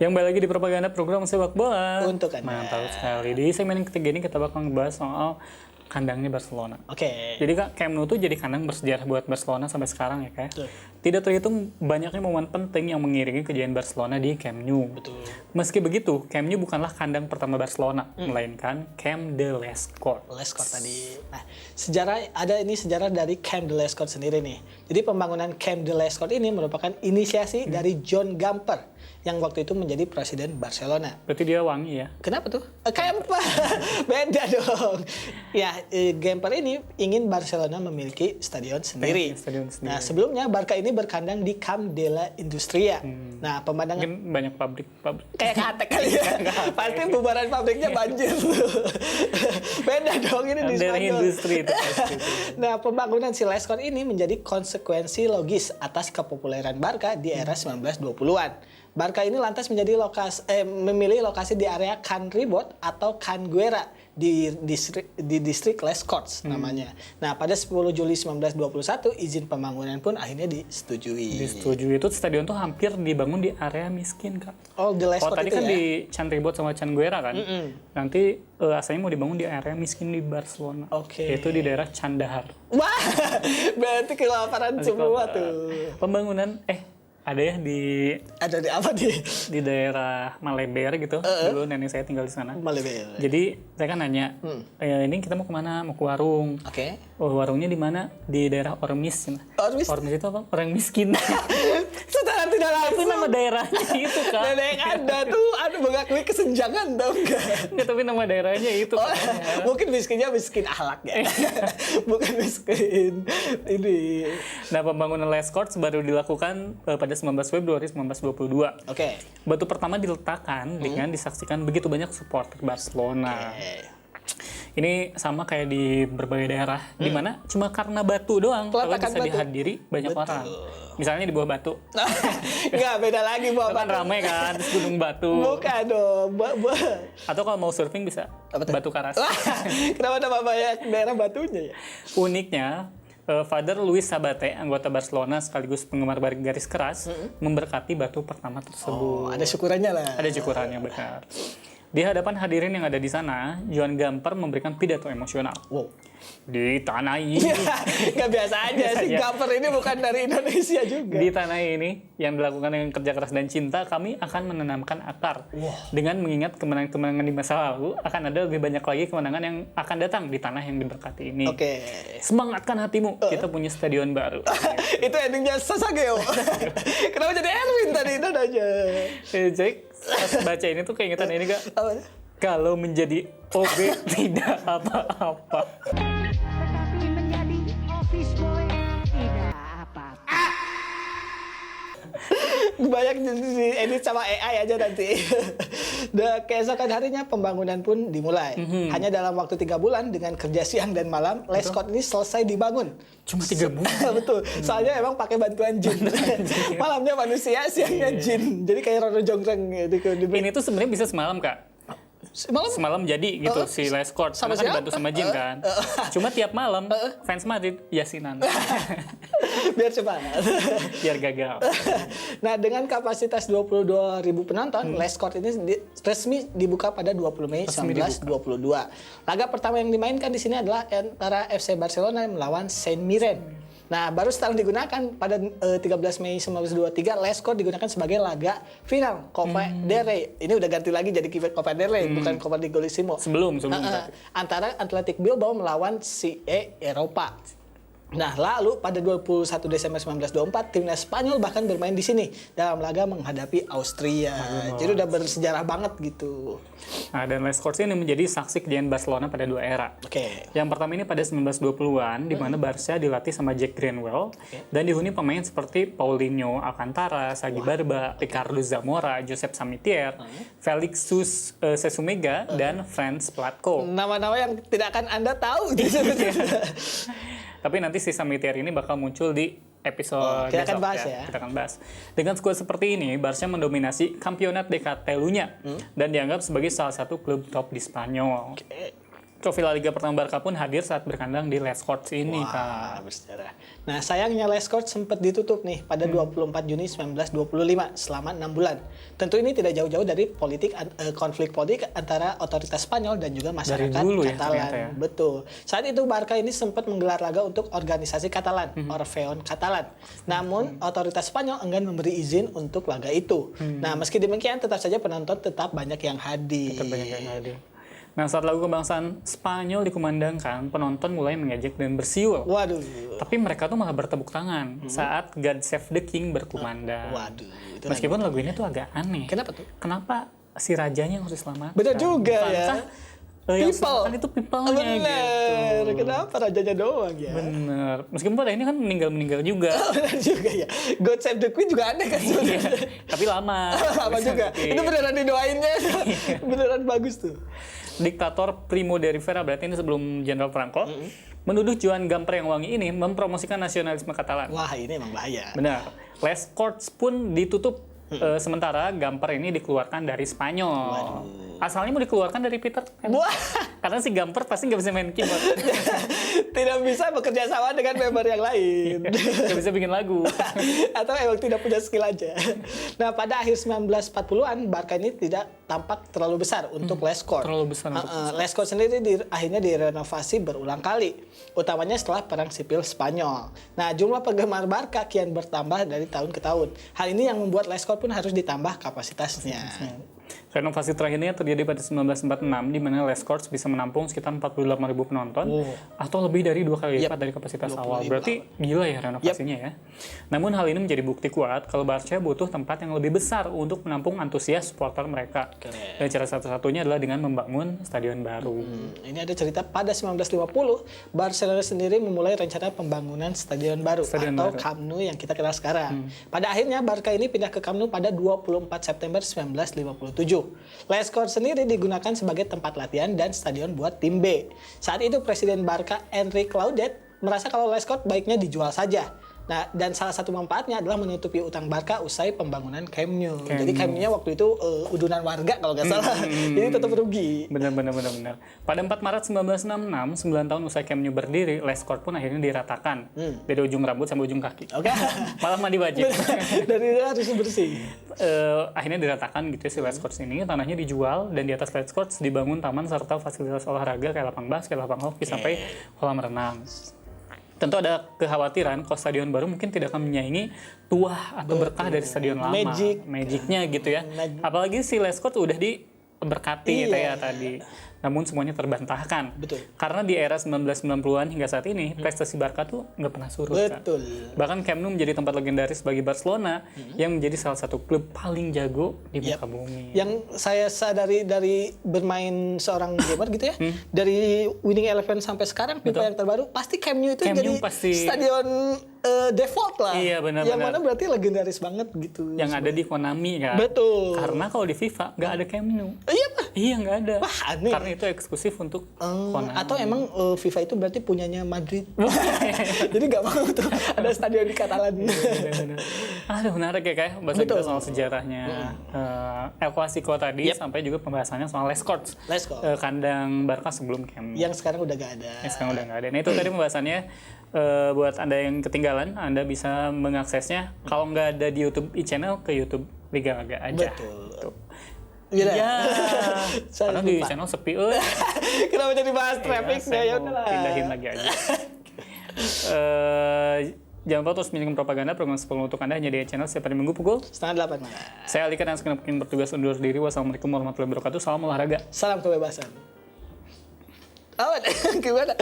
Yang balik lagi di propaganda program sepak bola. Untuk Anda. Mantap sekali. Di segmen yang ketiga ini kita bakal ngebahas soal kandangnya Barcelona. Oke. Jadi Kak, Camp Nou tuh jadi kandang bersejarah buat Barcelona sampai sekarang ya Kak. Betul. Tidak terhitung banyaknya momen penting yang mengiringi kejayaan Barcelona di Camp Nou. Betul. Meski begitu, Camp Nou bukanlah kandang pertama Barcelona, melainkan Camp de l'Escort. Lescott tadi. Nah, sejarah dari Camp de l'Escort sendiri nih. Jadi pembangunan Camp de l'Escort ini merupakan inisiasi dari John Gamper yang waktu itu menjadi presiden Barcelona. Berarti dia wangi ya? Kenapa tuh? Gamper. Beda dong. Ya, Gamper ini ingin Barcelona memiliki stadion sendiri. Stadion sendiri. Nah, sebelumnya Barca ini berkandang di Camp de la Industria. Nah, pemandangan Mungkin banyak pabrik. kayak katek kali ya. Pasti bubaran pabriknya banjir tuh. Beda dong ini di Dari Spanyol. industri itu pasti. Nah, pembangunan si Lescott ini menjadi konsekuensi logis atas kepopuleran Barca di era 1920-an. Barca ini lantas memilih lokasi di area Can Ribot atau Can Guera di distrik Les Corts namanya. Nah, pada 10 Juli 1921 izin pembangunan pun akhirnya disetujui. Disetujui itu stadion tuh hampir dibangun di area miskin Kak. Oh, di Les Oh Corts tadi itu kan ya? di Can Ribot sama Can Guera kan. Nanti asalnya mau dibangun di area miskin di Barcelona. Oke. Yaitu di daerah Candahar. Wah, berarti kelaparan semua tuh. Pembangunan ada ya Ada di apa nih? di daerah Maleber gitu. Dulu nenek saya tinggal di sana. Malibel. Jadi saya kan nanya, ini kita mau kemana? Mau ke warung. Oke. Oh, warungnya di mana? Di daerah Ormis. Ormis? Ormis itu apa? Orang miskin. Secara tidak Itu langsung. nama daerahnya itu Kak. Nenek Anda tuh mengakui kesenjangan dong enggak? Nggak, tapi nama daerahnya itu. Oh, katanya. mungkin miskinnya miskin akhlak ya. Bukan miskin ini. Nah, pembangunan Les Corts baru dilakukan pada 19 Februari 1922. Oke. Batu pertama diletakkan dengan disaksikan begitu banyak supporter Barcelona. Ini sama kayak di berbagai daerah, di mana cuma karena batu doang kalau Peletakan bisa batu. dihadiri banyak orang. Misalnya di bawah batu. Enggak, beda lagi Itu bawa kan batu. ramai kan, terus gunung batu. Bukan dong. Atau kalau mau surfing bisa Apa tuh? batu karas. Kenapa nama banyak daerah batunya ya? Uniknya, Father Luis Sabate, anggota Barcelona sekaligus penggemar garis keras, memberkati batu pertama tersebut. Oh, ada syukurannya lah. Ada syukurannya benar. Di hadapan hadirin yang ada di sana, Joan Gamper memberikan pidato emosional. Wow. Di tanah ini, Nggak biasa aja sih. Biasa aja. Gamper ini bukan dari Indonesia juga. di tanah ini yang dilakukan dengan kerja keras dan cinta, kami akan menanamkan akar. Dengan mengingat kemenangan-kemenangan di masa lalu, akan ada lebih banyak lagi kemenangan yang akan datang di tanah yang diberkati ini. Oke. Semangatkan hatimu, kita punya stadion baru. Itu endingnya Sasageo. Kenapa jadi Erwin tadi itu aja? Jadi pas baca ini tuh keingetan ini Kak. Apa? Kalau menjadi OB tidak apa-apa. Tetapi menjadi office boy tidak apa-apa. Banyak di edit sama AI aja nanti. Keesokan harinya pembangunan pun dimulai. Hanya dalam waktu 3 bulan dengan kerja siang dan malam, Lescott ini selesai dibangun. Cuma 3 bulan. Betul. Soalnya emang pakai bantuan jin. Malamnya manusia, siangnya jin. Jadi kayak Rono Jonggrang gitu. Ini tuh sebenarnya bisa semalam Kak. Malam Semalam jadi gitu si Lescott. Sama Karena kan siapa? dibantu sama Jin kan. Cuma tiap malam fans Madrid yasinan. biar cepat. Biar gagal. Nah, dengan kapasitas 22.000 penonton, Lescott ini resmi dibuka pada 20 Mei 1922. Laga pertama yang dimainkan di sini adalah antara FC Barcelona melawan Saint Mirren. Nah, baru setelah digunakan pada 13 Mei 1923, Lescott digunakan sebagai laga final Copa del Rey. Ini udah ganti lagi jadi Copa del Rey, bukan Copa di Golissimo. Sebelum tapi. Antara Athletic Bilbao melawan CE Eropa. Nah, lalu pada 21 Desember 1924, timnas Spanyol bahkan bermain di sini dalam laga menghadapi Austria. Jadi udah bersejarah banget gitu. Nah, dan Lescott ini menjadi saksi kejayaan Barcelona pada 2 era. Oke. Yang pertama ini pada 1920-an, di mana Barca dilatih sama Jack Greenwell dan dihuni pemain seperti Paulinho Alcantara, Sagi Barba, Ricardo Zamora, Josep Samitier, Felix Sesumega, dan Franz Platko. Nama-nama yang tidak akan Anda tahu. Tapi nanti si Samitier ini bakal muncul di episode kita akan besok bahas ya. Kita akan bahas. Dengan skuad seperti ini, Barca mendominasi Campionat de Catalunya dan dianggap sebagai salah satu klub top di Spanyol. Trofi La Liga pertama Barca pun hadir saat berkandang di Les Corts ini, Kak. Bersejarah. Nah, sayangnya Les Corts sempat ditutup nih pada 24 Juni 1925 selama 6 bulan. Tentu ini tidak jauh-jauh dari konflik politik antara otoritas Spanyol dan juga masyarakat dulu ya, Katalan. ternyata ya. Betul. Saat itu Barca ini sempat menggelar laga untuk organisasi Katalan, Orfeon Katalan. Namun, otoritas Spanyol enggan memberi izin untuk laga itu. Nah, meski demikian tetap saja penonton tetap banyak yang hadir. Tetap banyak yang hadir. Nah, saat lagu kebangsaan Spanyol dikumandangkan, penonton mulai mengejek dan bersiul. Waduh. Tapi mereka tuh malah bertepuk tangan saat God Save the King berkumandang. Waduh. Itu Meskipun lagu ini tuh agak aneh. Kenapa tuh? Kenapa si rajanya yang harus diselamatkan? Benar juga ya. Yang selamatkan itu people-nya Bener. gitu. Kenapa rajanya doang ya? Bener. Meskipun pada ini kan meninggal juga. Benar juga ya. God Save the Queen juga ada kan sebenarnya. Tapi lama. Sama juga. Itu beneran didoainnya. Beneran bagus tuh. Diktator Primo de Rivera, berarti ini sebelum Jenderal Franco, menuduh Joan Gamper yang wangi ini mempromosikan nasionalisme Katalan. Wah, ini emang bahaya. Benar. Les Corts pun ditutup sementara Gamper ini dikeluarkan dari Spanyol. Asalnya mau dikeluarkan dari Peter Pan. Wah, Karena si Gamper pasti nggak bisa main keyboard. tidak bisa bekerja sama dengan member yang lain. Nggak bisa bikin lagu. Atau emang tidak punya skill aja. Nah, pada akhir 1940-an, Barca ini tidak tampak terlalu besar untuk Les Corts. Terlalu besar untuk Les Corts sendiri akhirnya direnovasi berulang kali, utamanya setelah Perang Sipil Spanyol. Nah, jumlah penggemar Barca kian bertambah dari tahun ke tahun. Hal ini yang membuat Les Corts pun harus ditambah kapasitasnya. Renovasi terakhirnya terjadi pada 1946, di mana Les Corts bisa menampung sekitar 48.000 penonton, atau lebih dari 2 kali lipat dari kapasitas awal. Berarti gila ya renovasinya ya. Namun hal ini menjadi bukti kuat kalau Barca butuh tempat yang lebih besar untuk menampung antusias supporter mereka. Dan cara satu-satunya adalah dengan membangun stadion baru. Ini ada cerita pada 1950, Barcelona sendiri memulai rencana pembangunan stadion baru atau Camp Nou yang kita kenal sekarang. Pada akhirnya Barca ini pindah ke Camp Nou pada 24 September 1957. Les Corts sendiri digunakan sebagai tempat latihan dan stadion buat tim B. Saat itu Presiden Barca Enrique Claudet merasa kalau Les Corts baiknya dijual saja. Nah, dan salah satu manfaatnya adalah menutupi utang Barca usai pembangunan Camp Nou. Jadi Camp Nou-nya waktu itu udunan warga kalau nggak salah. Jadi tetap rugi. Benar. Pada 4 Maret 1966, 9 tahun usai Camp Nou berdiri, Les Corts pun akhirnya diratakan. Dari ujung rambut sampai ujung kaki. Oke. Malah mandi wajib. Dari itu harus bersih. Akhirnya diratakan gitu ya si Les Corts ini. Tanahnya dijual dan di atas Les Corts dibangun taman serta fasilitas olahraga kayak lapang basket, lapang hoki, sampai kolam renang. Tentu ada kekhawatiran kalau stadion baru mungkin tidak akan menyaingi tuah atau berkah dari stadion lama. Magicnya gitu ya. Apalagi si Les Corts udah diberkati ya tadi. Namun semuanya terbantahkan. Betul. Karena di era 1990-an hingga saat ini, prestasi Barca tuh nggak pernah surut. Betul. Kan? Bahkan Camp Nou menjadi tempat legendaris bagi Barcelona yang menjadi salah satu klub paling jago di muka bumi. Yang saya sadari dari bermain seorang gamer gitu ya, dari Winning Eleven sampai sekarang, FIFA yang terbaru, pasti Camp Nou itu Camp jadi Nou pasti stadion default lah. Iya, benar. Yang mana berarti legendaris banget gitu. Yang ada di Konami kan. Betul. Karena kalau di FIFA nggak ada Camp Nou. Iya, Pak. Iya, nggak ada. Wah, aneh. Karena itu eksklusif untuk Konami. Atau emang FIFA itu berarti punyanya Madrid. Jadi nggak mau tuh ada stadion di Katalan. Aduh, menarik ya kayak bahasa kita soal sejarahnya El Clasico tadi, sampai juga pembahasannya soal Les Corts. Les Corts. Kandang Barca sebelum Camp Nou. Yang sekarang udah nggak ada. Yang sekarang udah nggak ada. Nah itu tadi pembahasannya. Buat Anda yang ketinggalan, Anda bisa mengaksesnya kalau nggak ada di YouTube channel, ke YouTube Liga Laga aja. Betul. Iya. Karena di channel sepi. Kenapa jadi bahas traffic? Ya udahlah. Pindahin lagi aja. Jangan lupa terus menyaksikan propaganda program sepuluh untuk Anda hanya di channel setiap hari Minggu pukul 7:30 malam. Saya Alika dan segenap tim bertugas undur diri. Wassalamualaikum warahmatullahi wabarakatuh. Salam olahraga. Salam kebebasan. Gimana?